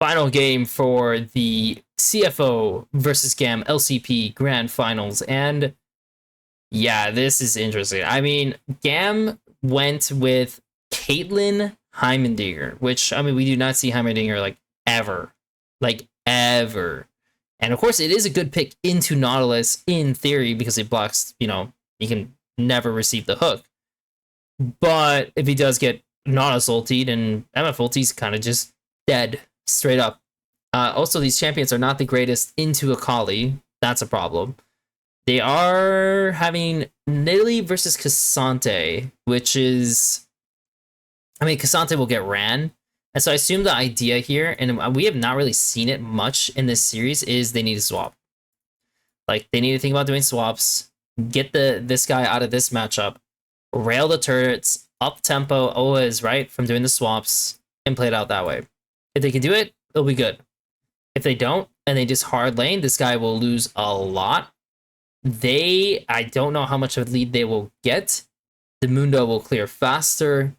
Final game for the CFO versus GAM LCP Grand Finals. And yeah, this is interesting. I mean, GAM went with Caitlyn Heimendinger, which, I mean, we do not see Heimendinger like ever. Like ever. And of course, it is a good pick into Nautilus in theory because it blocks, you know, he can never receive the hook. But if he does get Nautilus ultied and MF ulti's kind of just dead straight up. Also, these champions are not the greatest into Akali. That's a problem. They are having Nidalee versus Cassante, which is... I mean, Cassante will get ran. And so I assume the idea here, and we have not really seen it much in this series, is they need to swap. Like, they need to think about doing swaps, get this guy out of this matchup, rail the turrets, up-tempo Oa is right from doing the swaps, and play it out that way. If they can do it, it'll be good. If they don't, and they just hard lane, this guy will lose a lot. I don't know how much of a lead they will get. The Mundo will clear faster,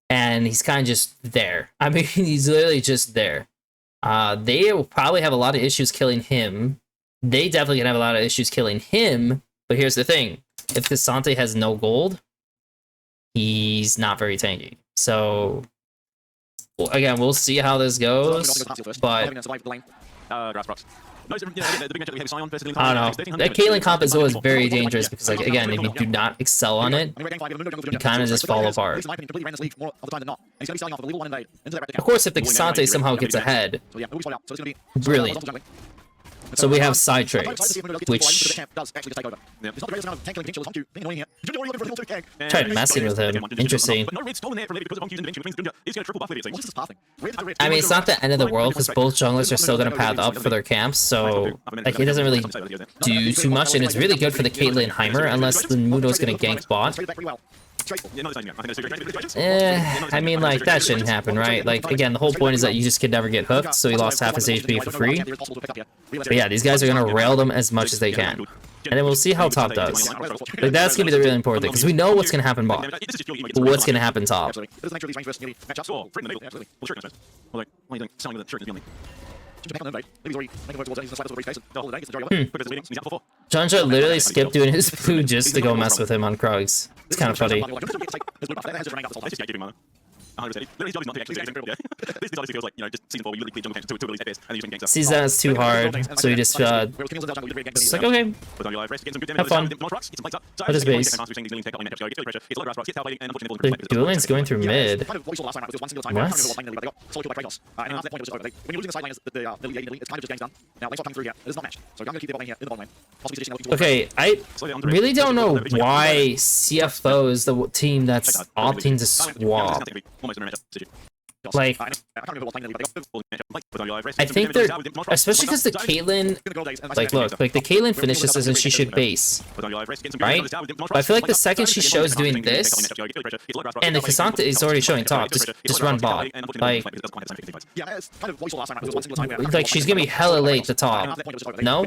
and he's kind of just there. I mean, he's literally just there. They will probably have a lot of issues killing him. They definitely can have a lot of issues killing him, but here's the thing. If Cassante has no gold, he's not very tanky. So... well, again, we'll see how this goes, but I don't know. That Caitlyn comp is always very dangerous because, like, again, if you do not excel on it, you kind of just fall apart. Of course, if the Cassante somehow gets ahead, brilliant. So we have side trades, which tried messing with him. Interesting. I mean, it's not the end of the world because both junglers are still going to path up for their camps, so like it doesn't really do too much, and it's really good for the Caitlyn Heimer unless the Mundo's going to gank bot. I mean, like, that shouldn't happen, right? Like, again, the whole point is that you just could never get hooked, so he lost half his HP for free. But yeah, these guys are going to rail them as much as they can. And then we'll see how top does. Like, that's going to be the really important thing, because we know what's going to happen bot. But what's going to happen top? Junja literally skipped doing his food just to go mess with him on Krugs. It's kind of funny. Sees that as too hard, so he just it's like, okay, have fun. What is base? The dual lane's going through mid. What? Okay, I really don't know why CFO is the team that's opting to swap. Like, I think they're, especially because the Caitlyn, like, look, like, the Caitlyn finishes as in she should base, right? But I feel like the second she shows doing this, and the Cassante is already showing top, just run bot. Like, she's gonna be hella late to top. No?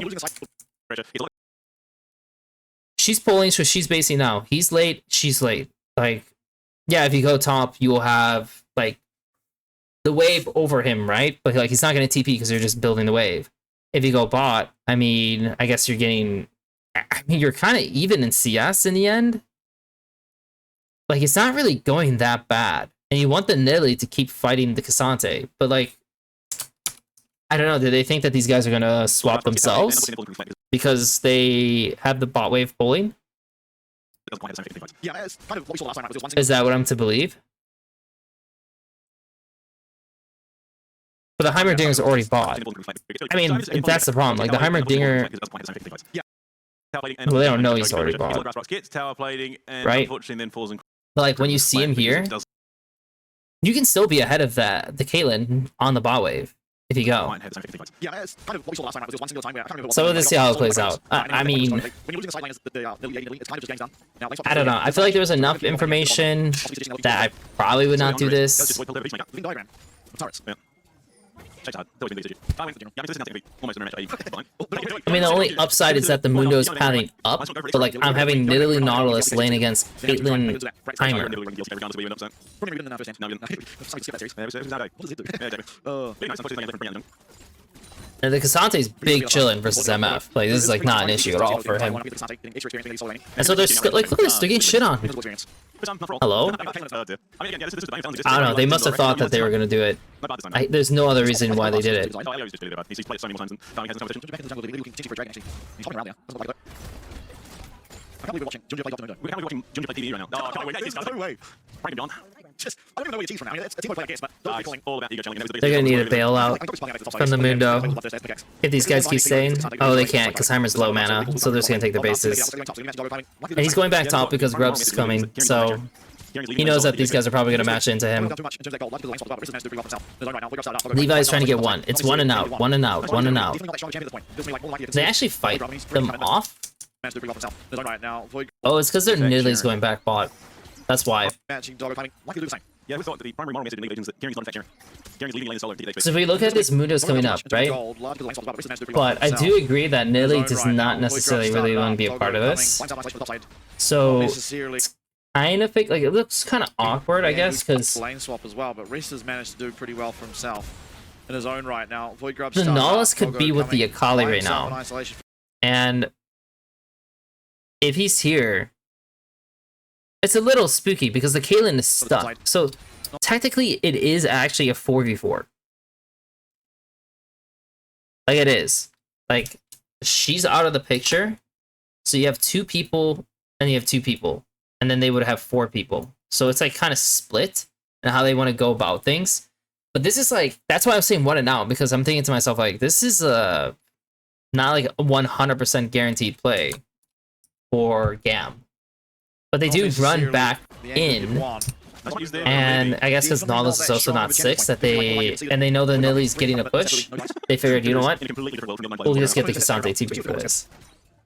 She's pulling, so she's basing now. He's late, she's late. Like, yeah, if you go top, you will have, like, the wave over him, right? But, like, he's not going to TP because you're just building the wave. If you go bot, I mean, I guess you're getting... I mean, you're kind of even in CS in the end. Like, it's not really going that bad. And you want the Nidalee to keep fighting the Cassante. But, like, I don't know. Do they think that these guys are going to swap themselves? Because they have the bot wave pulling? Is that what I'm to believe? But the Heimerdinger's already bought. I mean, that's the problem. Like, the Heimerdinger... well, they don't know he's already bought. Right? But, like, when you see him here, you can still be ahead of the Caitlyn on the bot wave. If you go. So let's see how it plays out. I mean, I don't know. I feel like there was enough information that I probably would not do this. I mean, the only upside is that the Mundo is pathing up, but like I'm having literally Nautilus lane against Caitlyn Timer. And the Kasante's big chillin' versus MF. Like, this is like not an issue at all for him. And so they're like, look at this, they're getting shit on. Hello? I don't know, they must have thought that they were gonna do it. There's no other reason why they did it. I can't believe we're watching Ginger play Dr. Mundo. We can't be watching Ginger play TV right now. Oh, no way. No way. Frank Beyond. Just, I don't even know where your team's from now. I mean, it's a team play, I guess, but all about ego challenging. They're gonna need a bailout from the Mundo. If these guys keep staying, oh, they can't, because Heimer's low mana, so they're just gonna take their bases. And he's going back top because Grubs is coming, so he knows that these guys are probably gonna match into him. Levi's trying to get one. It's one and out, one and out, one and out. They actually fight them off? Oh, it's because their Nidlee's going back bot. That's why. Yeah, we thought that the primary moral message in League of Legends is that Gary's not effective. Gary's leading lane solo. So if we look at this, Mundo's coming up, right? But I do agree that Nidalee does not necessarily really want to be a part of this. So it's kind of like it looks kind of awkward, I guess, because lane swap as well. But Reese has managed to do pretty well for himself in his own right now. Void Grub the Nautilus could be with the Akali right now, and if he's here, it's a little spooky because the Caitlyn is stuck. So technically, it is actually a 4v4. Like it is. Like she's out of the picture. So you have 2 people and you have 2 people. And then they would have 4 people. So it's like kind of split and how they want to go about things. But this is like, that's why I was saying one and out, because I'm thinking to myself, like, this is not like a 100% guaranteed play for GAM. But they do run back in, and I guess because Nautilus is also not 6, that they know the Nidalee's getting a push, they figured, you know what, we'll just get the Kasante TP for this.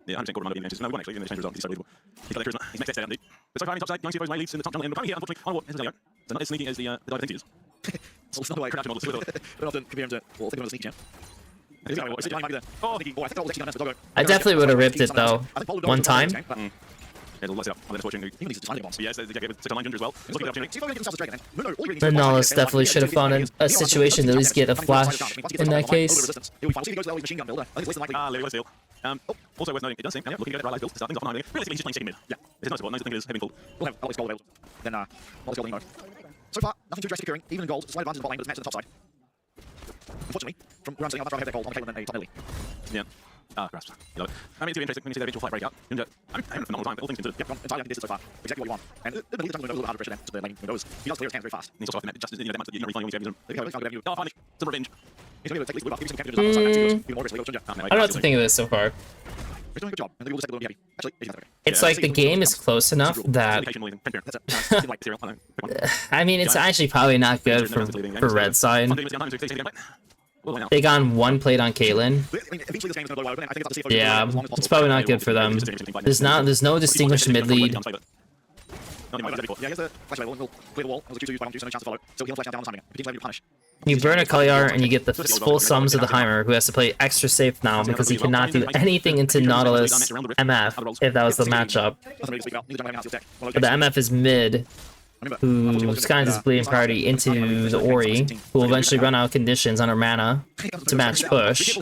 Yeah, 100% quarter advantage. No, we won actually. He's so unbelievable. He's got charisma. He's maxed out, dude. But so far, top side, young CFO's my leads in the top jungle, and we're coming here, unfortunately, on what? Here's the so not as sneaky as the dive think he is. It's not like production models. We're often compare him to, well, think of him as a sneaky champ. I definitely would have ripped it though, one time. Yeah, let's up. I'm watching. Yes, they gave it 6 online Ginger as well. The Nautilus definitely should have found a situation to at least get a flash in that case. Also worth noting, it does seem, looking at right build to start things off on realistically, he's just playing second mid. Yeah, there's no support. Nice thing is having full. We'll have gold available. Then, gold available. So far, nothing too drastic occurring, even in gold. Slight advantage in bot lane, but it's matched to the top side. Unfortunately, from where I'm sitting, I'd rather have that gold on Caitlyn than a top Nidaleee. Yeah. Grasp. You love it. I mean, it's really interesting when you see that eventual flight breakout. I'm having a phenomenal time, all things considered. Yep, entirely underdid so far. Exactly what you want. And the lead jungle knows a little bit harder pressure than just the lane windows. He does clear his hands very fast. And he's also often just, you know, that much that you don't really find him. Oh, finally, some revenge. He's going to take this blue buff, I don't know what to think of this so far. He's doing a good job. And the will be actually, it's like the game is close enough that I mean, it's actually probably not good for red side. They got one plate on Caitlyn. Yeah, it's probably not good for them. There's no distinguished mid lead. You burn a Kalyar and you get the full sums of the Heimer, who has to play extra safe now because he cannot do anything into Nautilus MF if that was the matchup. But the MF is mid, who's kind of just bleeding priority into the Ori, who will eventually run out of conditions on her mana to match push.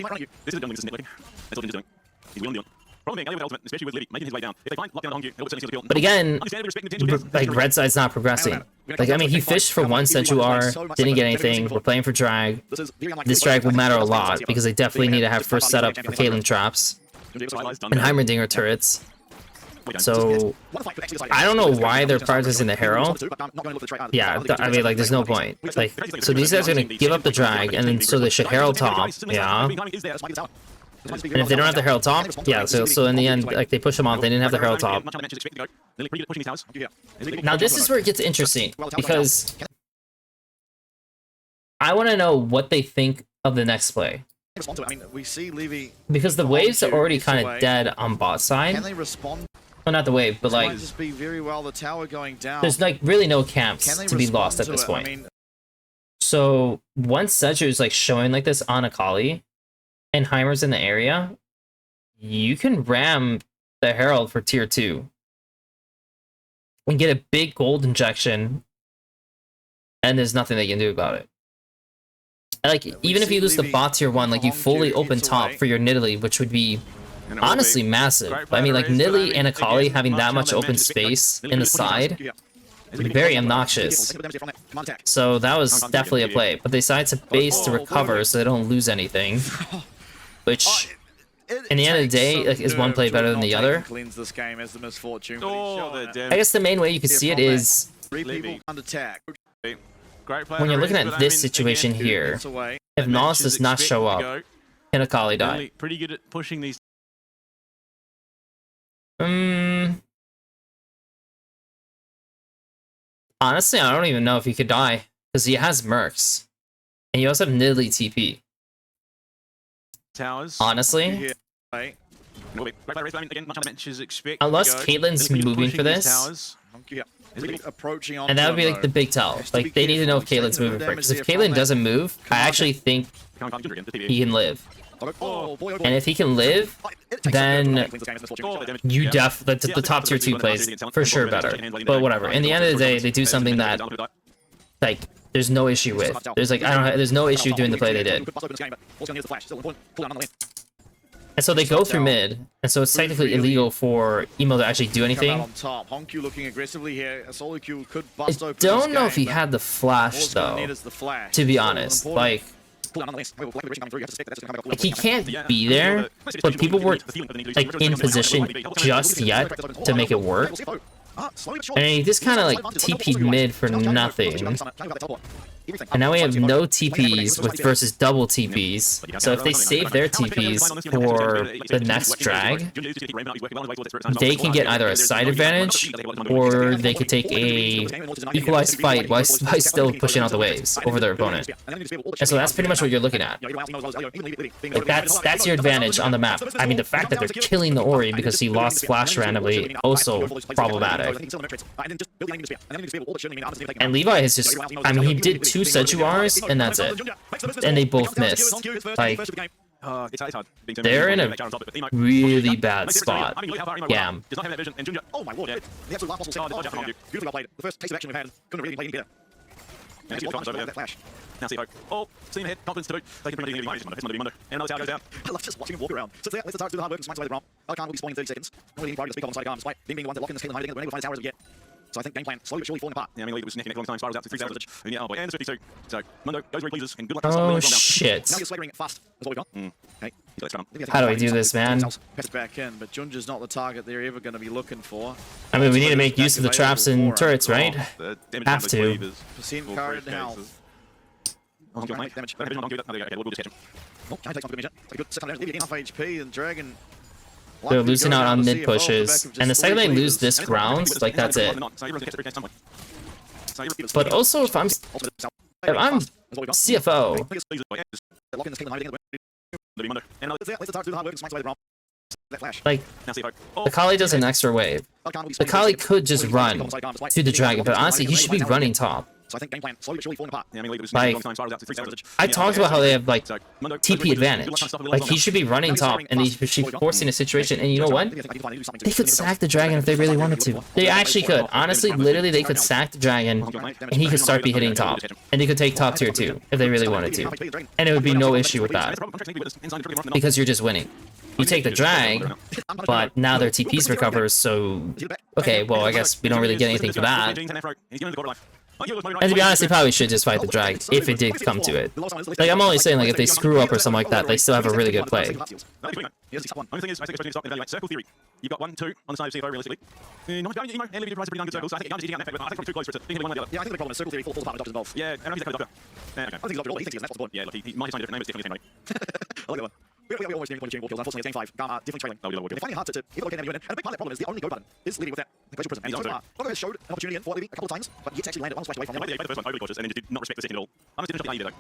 But again, like red side's not progressing. Like, I mean, he fished for one Sensuar, didn't get anything. We're playing for drag. This drag will matter a lot because they definitely need to have first setup for Caitlyn traps and Heimerdinger turrets. So I don't know why they're prioritizing the Herald. Yeah, I mean, like, there's no point. Like, so these guys are gonna give up the drag, and then so they should Herald top. Yeah. And if they don't have the Herald top, yeah, so in the end, like, they push them off, they didn't have the Herald top. Now this is where it gets interesting, because I want to know what they think of the next play. Because the waves are already kind of dead on bot side. Well, not the wave, but like, there's like really no camps to be lost at this point. So once Sedger is like showing like this on Akali and Heimer's in the area, you can ram the Herald for tier 2 and get a big gold injection, and there's nothing they can do about it. Like, even if you lose the bot tier 1, like, you fully open top for your Nidalee, which would be honestly massive. But I mean, like, Nidalee and Akali having that much open space in the side would be very obnoxious. So that was definitely a play. But they decided to base to recover so they don't lose anything. Which, in the end of the day, like, is one play better than the other? I guess the main way you can see it is when you're looking at this situation here, if Nos does not show up, can Akali die? Pretty good at pushing these. Honestly, I don't even know if he could die, because he has Mercs. And you also have Nidalee TP. Towers. Honestly, unless Caitlyn's moving for this, and that would be like the big tell. Like, they need to know if Caitlyn's moving for it. Because if Caitlyn doesn't move, I actually think he can live. And if he can live, then you the top tier 2 plays for sure better. But whatever. In the end of the day, they do something that, like, there's no issue with. There's no issue doing the play they did. And so they go through mid, and so it's technically illegal for Emo to actually do anything. I don't know if he had the flash though, to be honest. Like he can't be there, but people weren't like in position just yet to make it work. And he just kind of like TP'd mid for nothing. And now we have no TPs versus double TPs. So if they save their TPs for the next drag, they can get either a side advantage or they could take a equalized fight by still pushing out the waves over their opponent. And so that's pretty much what you're looking at. Like that's your advantage on the map. I mean, the fact that they're killing the Ori because he lost flash randomly, also problematic. And Levi is just, I mean, he did 2 Sejuars, and that's it. And they both missed. Like, they're in a really bad spot. GAM. Now CFO. Oh, seeing ahead, confidence to boot. They can bring Mundo. And another tower goes down. I love just watching him walk around. So let's start to do the hard work and smash away the ROM. Alcan will be spawning in 30 seconds. Not really priority to speak on the side of GAM, despite being the one that lock in this killing hiding and we're able to find the tower as we get. So I think game plan slowly but surely falling apart. Yeah, I mean, it was necking a long time, spirals out to 3,000. And yeah, oh boy, and it's 52. So Mundo goes where he pleases, and good luck. Oh shit. Now you're slavering fast, is what we've got. Okay. How do I do this, man? Back in, but Junja's not the target they're ever going to be looking for. I mean, we need to make use of the traps and turrets, right? Have to. Percent current health. Damage. Okay, we'll just catch him. Oh, can I take some damage? Take a good 600 damage. Enough HP, and Dragon. They're losing out on mid pushes, and the second they lose this ground, like that's it. But also, if I'm CFO, like, Akali does an extra wave. Akali could just run to the dragon, but honestly, he should be running top. So I think game plan slowly but surely falling apart. Like, I talked about how they have like TP advantage. Like, he should be running top, and they should be forcing a situation. And you know what? They could sack the dragon if they really wanted to. They actually could. Honestly, literally, they could sack the dragon, and he could start be hitting top, and they could take top tier 2 if they really wanted to, and it would be no issue with that because you're just winning. You take the drag, but now their TPs recover. So okay, well, I guess we don't really get anything for that. And to be honest, they probably should just fight the drag if it did come to it. Like, I'm only saying, like, if they screw up or something like that, they still have a really good play. Only thing is, I think it's like circle theory. You've got 1, 2 on the side of CFO, realistically. And Liberty provides a pretty darn good circle, so I think Gam's eating out that effect, but I think we're too close for it to one or the other. Yeah, I think the problem is circle theory falls apart when Doctor's involved. Yeah, and I think he's a doctor. Okay. I think he's a doctor. He thinks he's an yeah, look, he might have signed a different name, but it's definitely the same name. I like that one. We always doing kills. Unfortunately, it's game 5. GAM are definitely trailing. They're finding it hard to even look at them. And a big part of the problem is the only go button is leading with that equation prism. And so far, Logo has showed an opportunity for Libby a couple of times, but yet to actually landed one splash away from them. The first one overly cautious and then did not respect the second at all. I must didn't either though.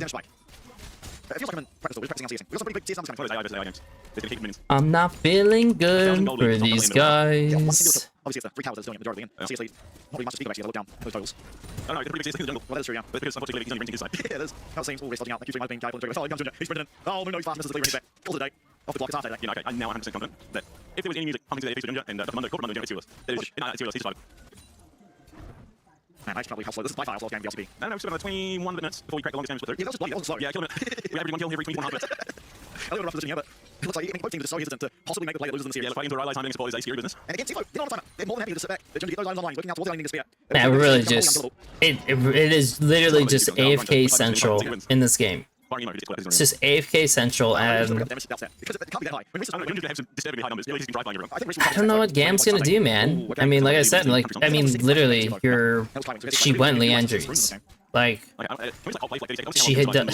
Spike. It feels like I'm in practice though. We're practicing on CSing. We've got some pretty big CS numbers coming. I'm not feeling good for these guys. Obviously, it's the 3 towers that's doing it majority, and seriously, not really much to speak about here. Look down those totals. I don't know, it's pretty big in the jungle. Well, that is true, yeah. But because unfortunately he's only renting his side. Yeah, it is. How it seems. All race dodging out. Like, Q3 might have been careful. Oh, Young Junior. He's sprinting in. Oh, no, he's fast. Misses the clear. He's back. Calls it a day. Off the block. It's half day. You know, okay, I'm now 100% confident that if there was any music coming to the AFC Ninja and the Mundo, corporate Mundo, it's serious. There's it's serious, he's survived. Man, I should probably how slow. This is by far the slowest game in the LCP. I don't know, it's about 21 minutes before we crack the longest game split Yeah, through. that was just bloody. That wasn't slow. Yeah, killing it. We average 1 kill every 21 minutes. A little rough position here, but it looks like both teams are so hesitant to possibly make the play that loses in the series. Yeah, fighting to rally time support is a scary business. And again, CFO, they're not on timer. They're more than happy to sit back. They're trying to get those items online, looking out towards the ending spear. Yeah, really just it is literally just AFK central in this game. It's just AFK central, and because it can't be that high. When Risk is I have some disturbingly high numbers. He's drive everyone. I don't know what GAM's gonna do, man. I mean, like I said, literally, she went Leandries. Like, she hit the...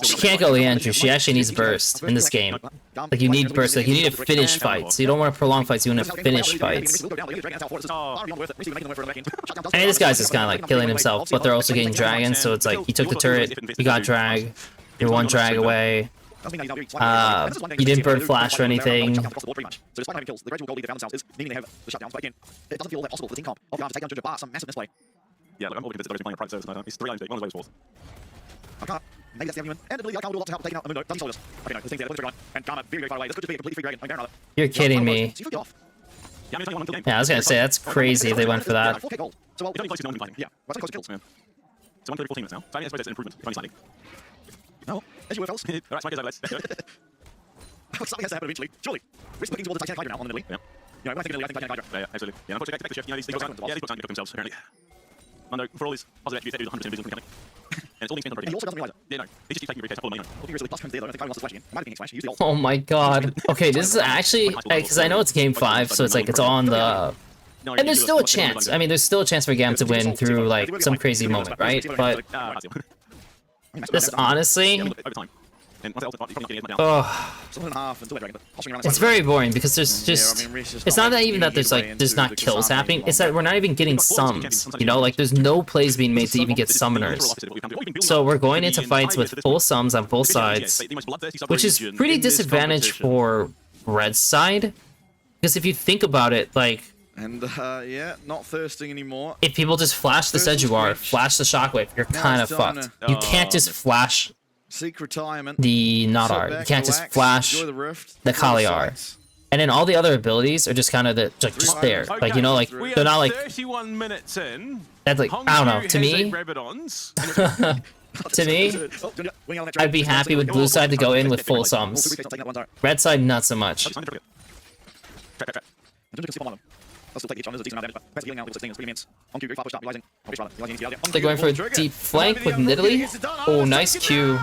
She can't go Leandry. She actually needs burst in this game. Like, you need burst. Like, you need to finish fights. You don't want to prolong fights. You want to finish fights. And this guy's just kind of like killing himself, but they're also getting dragons. So it's like he took the turret, he got drag, you're one drag away. You didn't burn flash or anything. So despite having kills, the gradual goal lead they found themselves is needing to have the shutdowns. But again, it doesn't feel all that possible for the team comp. Of to take down Ginger bar some massive misplay. Yeah, look, I'm always convinced that playing a private service tonight. He's 3 lanes big, one of those fourth. I can't. Maybe that's the argument. And Italy, I can't do a lot to help taking out Mundo. Doesn't solve us. Okay, no, the thing's there, looking for and Karma very, very far away. This could just be a completely free dragon. Like another. You're kidding me. Yeah, I was gonna say, that's crazy if they went for that. So, well, it's only close to no one fighting. yeah, well, it's close to kills. Yeah. So 1 kill every 14 minutes now. So I suppose that's an improvement, if only slightly. No, as you were, fellas. Alright, Smike is over, let's do it. Something has to happen eventually. Surely. We're looking towards the Titanic Hydra now on the Italy. Yeah. You know, when I think of Italy, I think Titanic Hydra. Yeah, absolutely. Yeah, unfortunately, back to the shift. You know, these things put time to cook themselves, apparently. Mundo, for all his positive attributes, that dude's 100% business mechanic. And it's all being spent on And he protein. also doesn't realize it. Yeah, no. He just keeps taking your case, all the money. Looking really plus comes there though. I think I lost the flash again. Might have been flash. Use the ult. Oh my god. Okay, this is actually, because I know it's game 5, so it's like it's on the... And there's still a chance. I mean, there's still a chance for GAM to win through like some crazy moment, right? But this honestly, it's very boring because there's just, it's not that even that there's not kills happening, it's that we're not even getting sums, you know, like there's no plays being made to even get summoners. So we're going into fights with full sums on both sides, which is pretty disadvantaged for Red's side, because if you think about it, like, and yeah, not thirsting anymore. if people just flash the Sejuar, flash the Shockwave, you're kind of fucked. You can't just flash Seek retirement. the Nadar. You can't just flash the Kaliar. And then all the other abilities are just kind of just there. Like, you know, like, they're not like... 31 minutes in. That's like, I don't know, to me... to me, I'd be happy with blue side to go in with full sums. Red side, not so much. They're going for a deep flank with Nidalee. Oh, nice Q.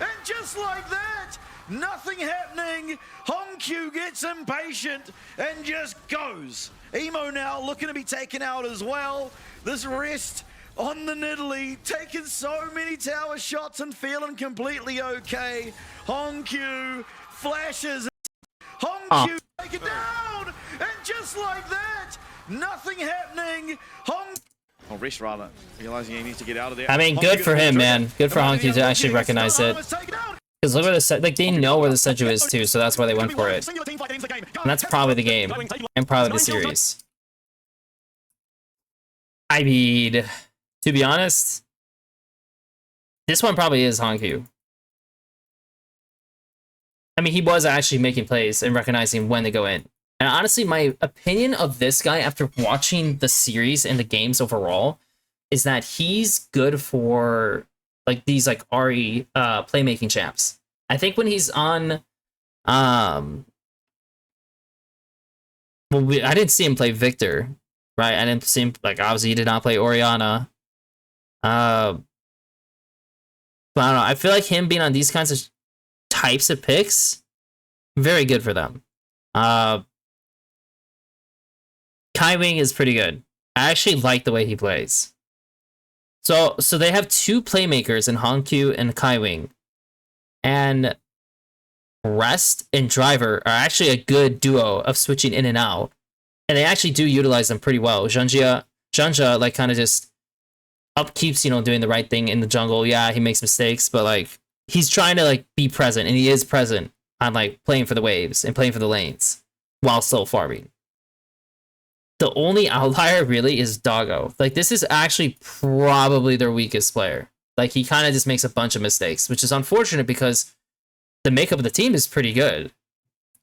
And just like that, nothing happening. Hongq gets impatient and just goes. Emo now looking to be taken out as well. This rest on the Nidalee, taking so many tower shots and feeling completely okay. Hongq flashes. Hongq take it down, and just like that, nothing happening. Or rest rather, realizing he needs to get out of there. I mean, good for him, man. Good for Hongq to actually recognize it. Because look where the like they know where the Seju is too, so that's why they went for it. And that's probably the game, and probably the series. I mean, to be honest, this one probably is Hongq. I mean, he was actually making plays and recognizing when to go in. And honestly, my opinion of this guy after watching the series and the games overall is that he's good for like these like RE playmaking champs. I think when he's on well, I didn't see him play Victor, right? I didn't see him, like, obviously he did not play Orianna. But I don't know, I feel like him being on these kinds of types of picks, very good for them. Kaiwing is pretty good. I actually like the way he plays. So they have two playmakers in Hongq and Kaiwing. And Rest and Driver are actually a good duo of switching in and out. And they actually do utilize them pretty well. Zhanja like kind of just upkeeps, you know, doing the right thing in the jungle. Yeah, he makes mistakes, but like he's trying to like be present, and he is present on like playing for the waves and playing for the lanes while still farming. The only outlier really is Doggo. Like, this is actually probably their weakest player. Like, he kind of just makes a bunch of mistakes, which is unfortunate because the makeup of the team is pretty good.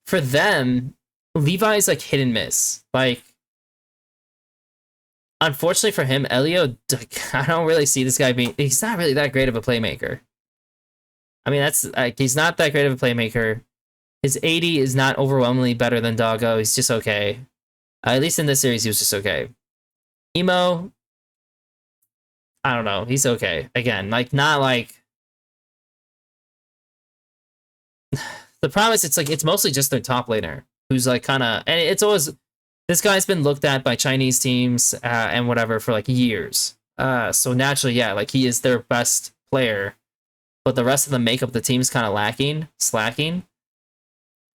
For them, Levi's like hit and miss. Like, unfortunately for him, Elio, I don't really see this guy being... He's not really that great of a playmaker. I mean, that's like, he's not that great of a playmaker. His 80 is not overwhelmingly better than Doggo. He's just okay. At least in this series, he was just okay. Emo, I don't know. He's okay. Again, like, not like... The problem is, it's mostly just their top laner, who's like kind of... And it's always... This guy's been looked at by Chinese teams and whatever for like years. So naturally, yeah, like he is their best player. But the rest of the makeup of the team is kind of slacking.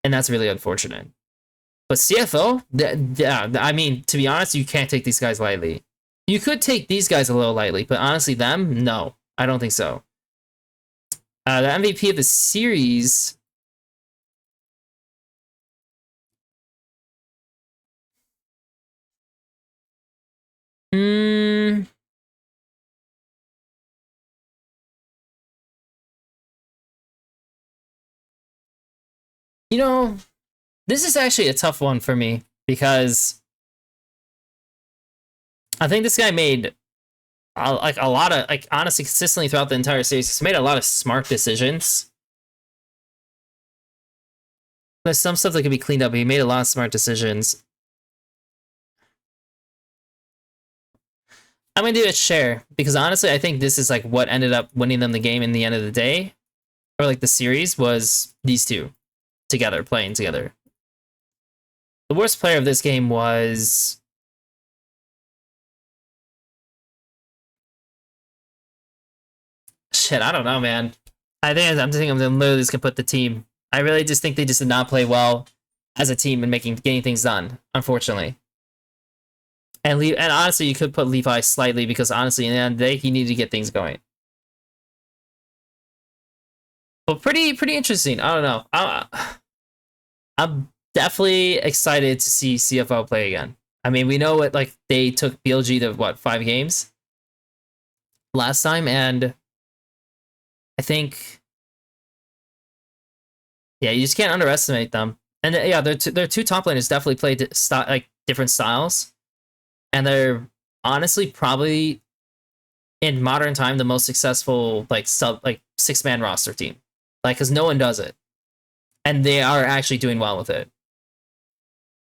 And that's really unfortunate. But CFO, yeah, I mean, to be honest, you can't take these guys lightly. You could take these guys a little lightly, but honestly, them, no, I don't think so. The MVP of the series... You know, this is actually a tough one for me because I think this guy made like a lot of, like, honestly, consistently throughout the entire series, he's made a lot of smart decisions. There's some stuff that could be cleaned up, but he made a lot of smart decisions. I'm gonna do a share because honestly, I think this is like what ended up winning them the game in the end of the day, or like the series, was these two together, playing together. The worst player of this game was... Shit, I don't know, man. I'm thinking I'm literally just gonna put the team. I really just think they just did not play well as a team in getting things done, unfortunately. And honestly, you could put Levi slightly because honestly, in the end of the day, he needed to get things going. But pretty interesting. I don't know. I'm definitely excited to see CFO play again. I mean, we know what, like, they took BLG to what, 5 games last time, and I think, yeah, you just can't underestimate them. And yeah, their two top laners definitely play like different styles, and they're honestly probably in modern time the most successful like 6-man roster team, like, because no one does it, and they are actually doing well with it.